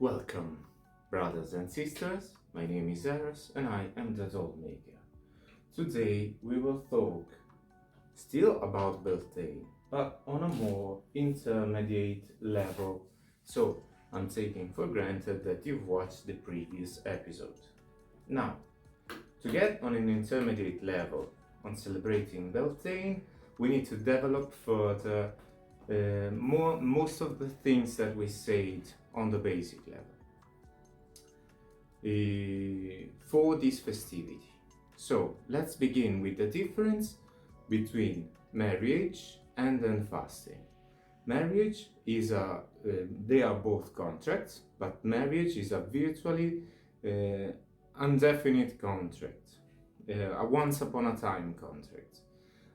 Welcome, brothers and sisters. My name is Eros and I am the doll maker. Today we will talk still about Beltane, but on a more intermediate level. So I'm taking for granted that you've watched the previous episode. Now, to get on an intermediate level on celebrating Beltane, we need to develop further most of the things that we said on the basic level for this festivity. So let's begin with the difference between marriage and then fasting. Marriage is they are both contracts, but marriage is a virtually indefinite contract, a once upon a time contract,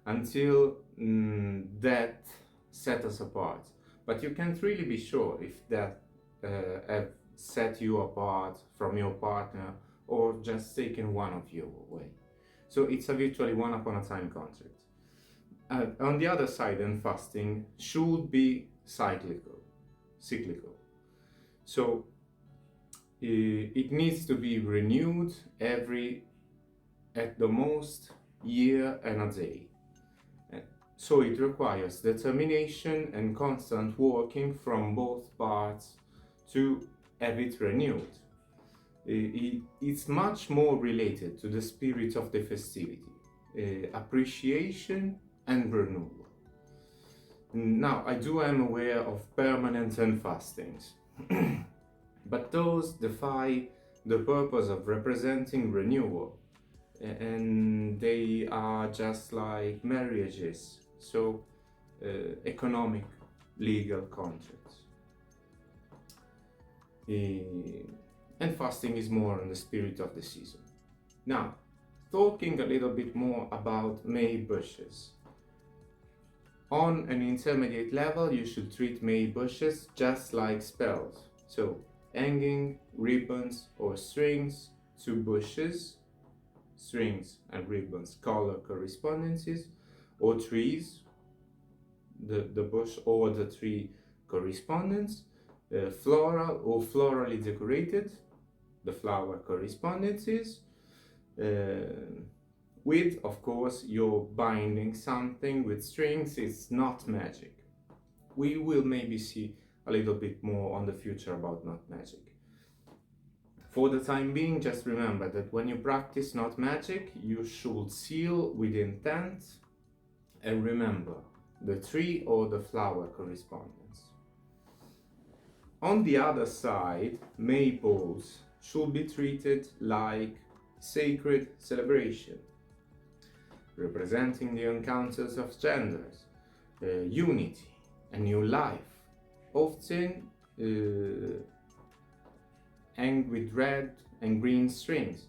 until death set us apart. But you can't really be sure if that have set you apart from your partner or just taken one of you away. So it's a virtually one upon a time contract. On the other side, then fasting should be cyclical. So it needs to be renewed every, at the most, year and a day. So it requires determination and constant working from both parts to have it renewed. It's much more related to the spirit of the festivity, appreciation and renewal. Now, I am aware of permanent and fastings, but those defy the purpose of representing renewal, and they are just like marriages, so economic, legal contracts. And fasting is more on the spirit of the season. Now, talking a little bit more about May bushes. On an intermediate level, you should treat May bushes just like spells. So, hanging ribbons or strings to bushes, strings and ribbons, color correspondences, or trees, the bush or the tree correspondence, floral or florally decorated, the flower correspondences, with, of course, you're binding something with strings. It's not magic. We will maybe see a little bit more on the future about not magic. For the time being, just remember that when you practice not magic, you should seal with intent and remember the tree or the flower correspondence. On the other side, maypoles should be treated like sacred celebration, representing the encounters of genders, unity, and new life, often hanged with red and green strings.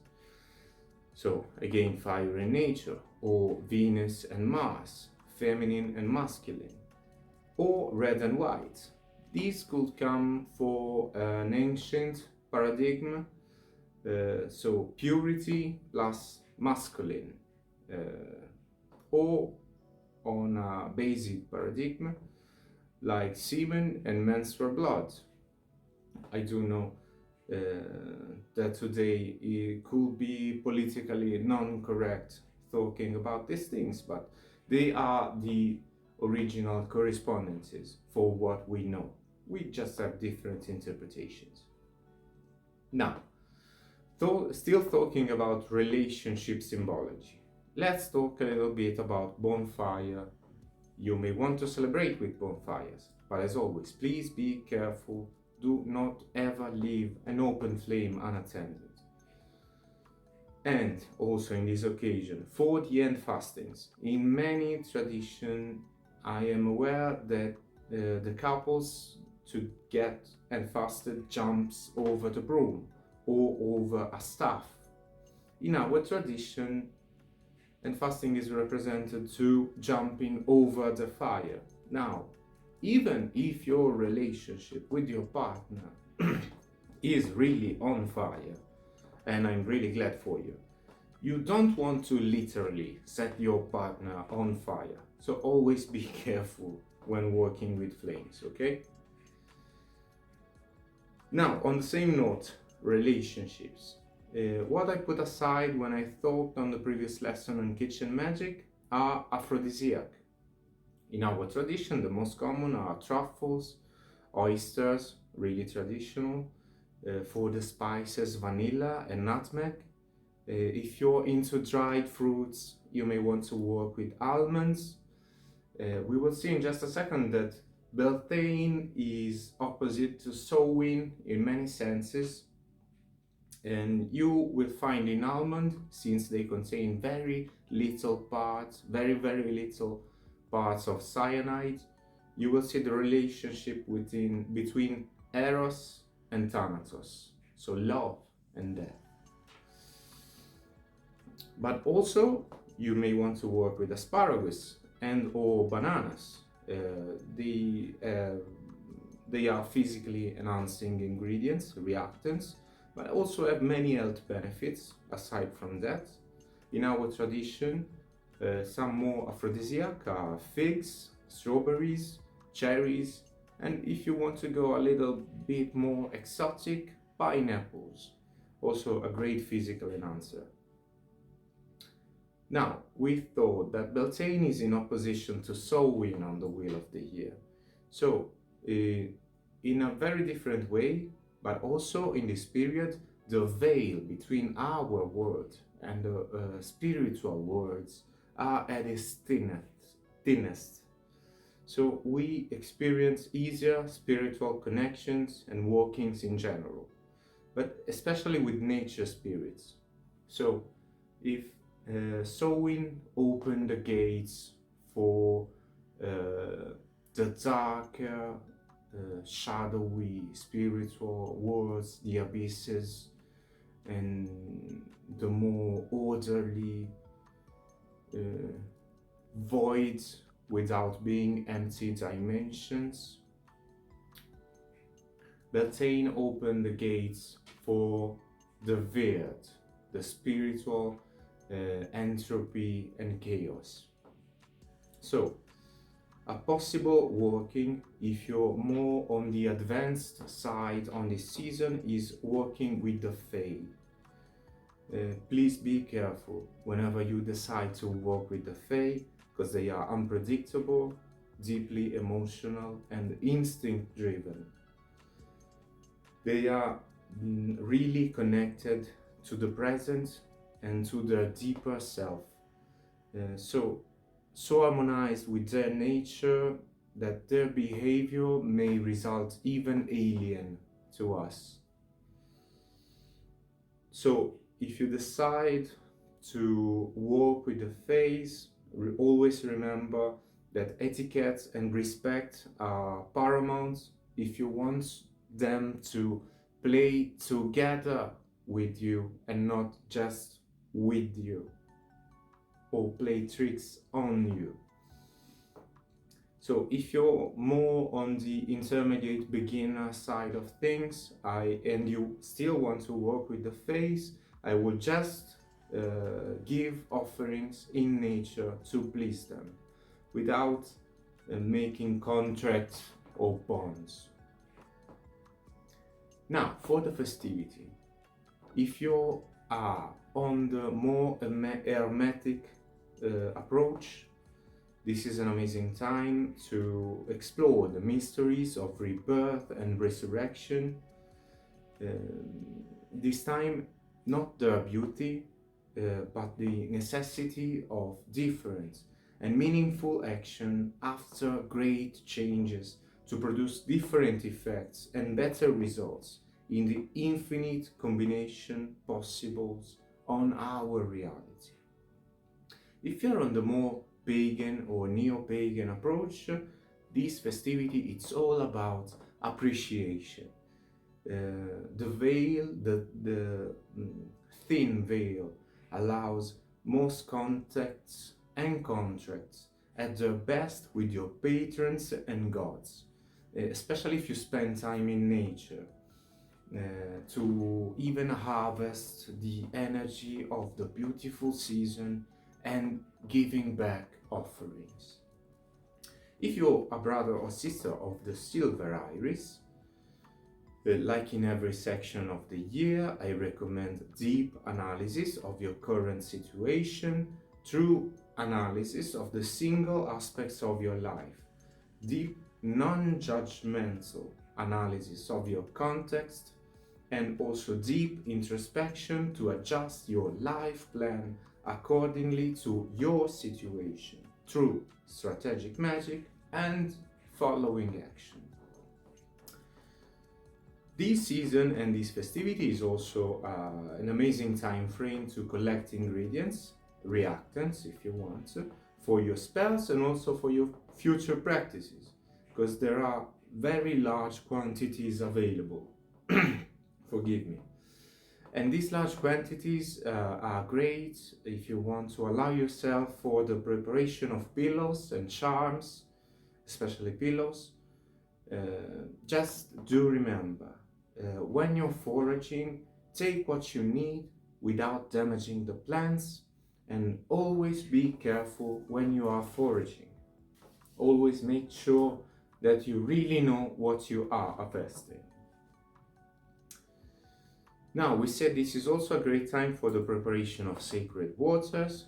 So again, fire and nature, or Venus and Mars, feminine and masculine, or red and white. These could come for an ancient paradigm, so purity plus masculine, or on a basic paradigm like semen and menstrual blood. I do know that today it could be politically non-correct talking about these things, but they are the original correspondences for what we know. We just have different interpretations. Now, still talking about relationship symbology, let's talk a little bit about bonfire. You may want to celebrate with bonfires, but as always, please be careful. Do not ever leave an open flame unattended. And also in this occasion, for the end fastings, in many traditions, I am aware that the couples to get and fasted jumps over the broom or over a staff. In our tradition, and fasting is represented to jumping over the fire. Now, even if your relationship with your partner is really on fire, and I'm really glad for you, you don't want to literally set your partner on fire. So always be careful when working with flames, okay? Now, on the same note, relationships. What I put aside when I thought on the previous lesson on kitchen magic are aphrodisiac. In our tradition, the most common are truffles, oysters, really traditional. For the spices, vanilla and nutmeg. If you're into dried fruits, you may want to work with almonds. We will see in just a second that Beltane is opposite to Samhain in many senses, and you will find in almond, since they contain very little parts, very little parts of cyanide, you will see the relationship between Eros and Thanatos, so love and death. But also, you may want to work with asparagus and or bananas. They are physically enhancing ingredients, reactants, but also have many health benefits aside from that. In our tradition, some more aphrodisiac are figs, strawberries, cherries, and if you want to go a little bit more exotic, pineapples, also a great physical enhancer. Now, we thought that Beltane is in opposition to Samhain on the Wheel of the Year. So, in a very different way, but also in this period, the veil between our world and the spiritual worlds are at its thinnest. So we experience easier spiritual connections and walkings in general, but especially with nature spirits. So if Samhain opened the gates for the darker, shadowy spiritual worlds, the abysses, and the more orderly voids without being empty dimensions. Beltane opened the gates for the weird, the spiritual entropy and chaos. So, a possible working, if you're more on the advanced side on this season, is working with the Fae. Please be careful whenever you decide to work with the Fae, because they are unpredictable, deeply emotional, and instinct driven. They are really connected to the present and to their deeper self. So harmonized with their nature that their behavior may result even alien to us. So if you decide to work with the Fae, always remember that etiquette and respect are paramount if you want them to play together with you and not just with you, or play tricks on you. So if you're more on the intermediate beginner side of things, and you still want to work with the Fae, I will just give offerings in nature to please them, without making contracts or bonds. Now, for the festivity, if you are on the more hermetic approach, this is an amazing time to explore the mysteries of rebirth and resurrection. This time, not their beauty, but the necessity of different and meaningful action after great changes to produce different effects and better results in the infinite combination possibles on our reality. If you're on the more pagan or neo-pagan approach, this festivity, it's all about appreciation. The veil, the thin veil, allows most contacts and contracts at their best with your patrons and gods, especially if you spend time in nature, to even harvest the energy of the beautiful season and giving back offerings. If you're a brother or sister of the silver iris, Like in every section of the year, I recommend deep analysis of your current situation through analysis of the single aspects of your life, deep non-judgmental analysis of your context, and also deep introspection to adjust your life plan accordingly to your situation through strategic magic and following action. This season and this festivity is also an amazing time frame to collect ingredients, reactants if you want, for your spells and also for your future practices, because there are very large quantities available. Forgive me. And these large quantities are great if you want to allow yourself for the preparation of pillows and charms, especially pillows. Just do remember, when you're foraging, take what you need without damaging the plants, and always be careful when you are foraging. Always make sure that you really know what you are harvesting. Now, we said this is also a great time for the preparation of sacred waters,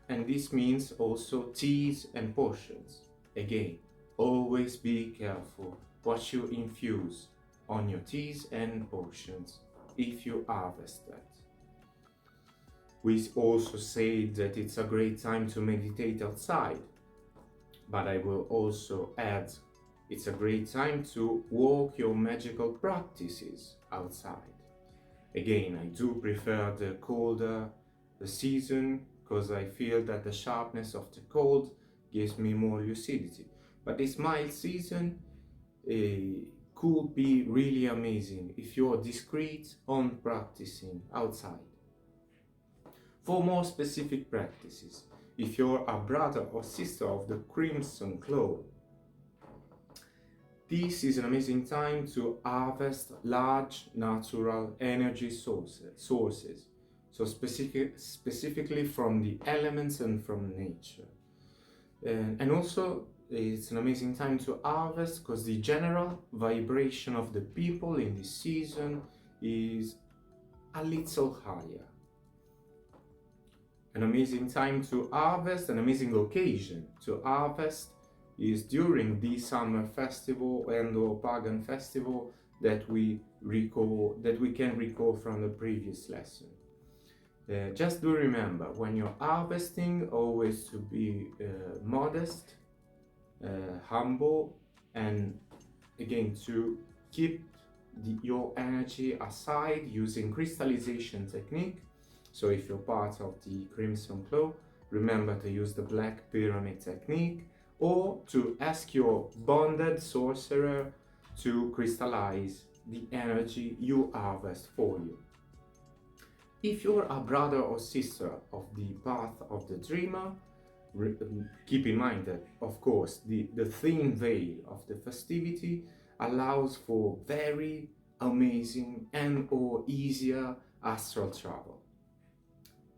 and this means also teas and potions. Again, always be careful what you infuse on your teas and potions if you harvest that. We also say that it's a great time to meditate outside, but I will also add it's a great time to walk your magical practices outside. Again, I do prefer the colder the season because I feel that the sharpness of the cold gives me more lucidity. But this mild season could be really amazing if you're discreet on practicing outside. For more specific practices, if you're a brother or sister of the Crimson Claw, this is an amazing time to harvest large natural energy sources, so specifically from the elements and from nature. And also, it's an amazing time to harvest because the general vibration of the people in this season is a little higher. An amazing time to harvest, an amazing occasion to harvest is during the summer festival and or pagan festival that we can recall from the previous lesson. Just do remember, when you're harvesting, always to be modest, humble, and again to keep your energy aside using crystallization technique. So if you're part of the Crimson Claw, remember to use the Black Pyramid technique, or to ask your bonded sorcerer to crystallize the energy you harvest for you. If you're a brother or sister of the path of the dreamer, keep in mind that, of course, the thin veil of the festivity allows for very amazing and or easier astral travel.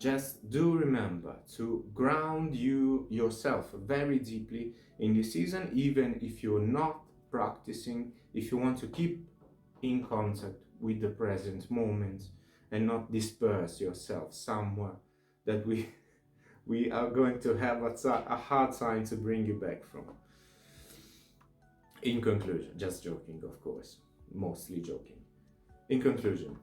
Just do remember to ground yourself very deeply in this season, even if you're not practicing, if you want to keep in contact with the present moment and not disperse yourself somewhere that we are going to have a hard time to bring you back from. In conclusion, just joking, of course, mostly joking. In conclusion,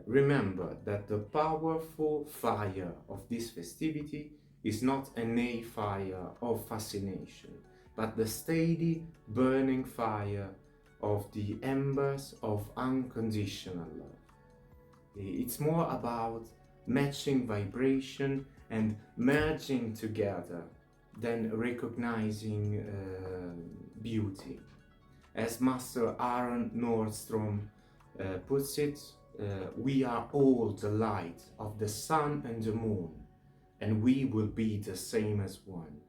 remember that the powerful fire of this festivity is not a fire of fascination, but the steady burning fire of the embers of unconditional love. It's more about matching vibration and merging together than recognizing beauty. As Master Aaron Nordstrom puts it, we are all the light of the sun and the moon, and we will be the same as one.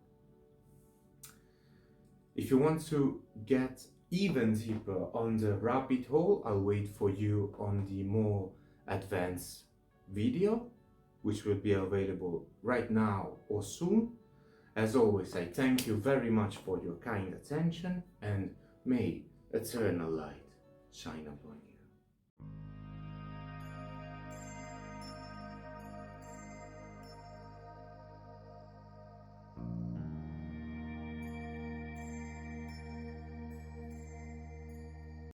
If you want to get even deeper on the rabbit hole, I'll wait for you on the more advanced video, which will be available right now or soon. As always, I thank you very much for your kind attention, and may eternal light shine upon you.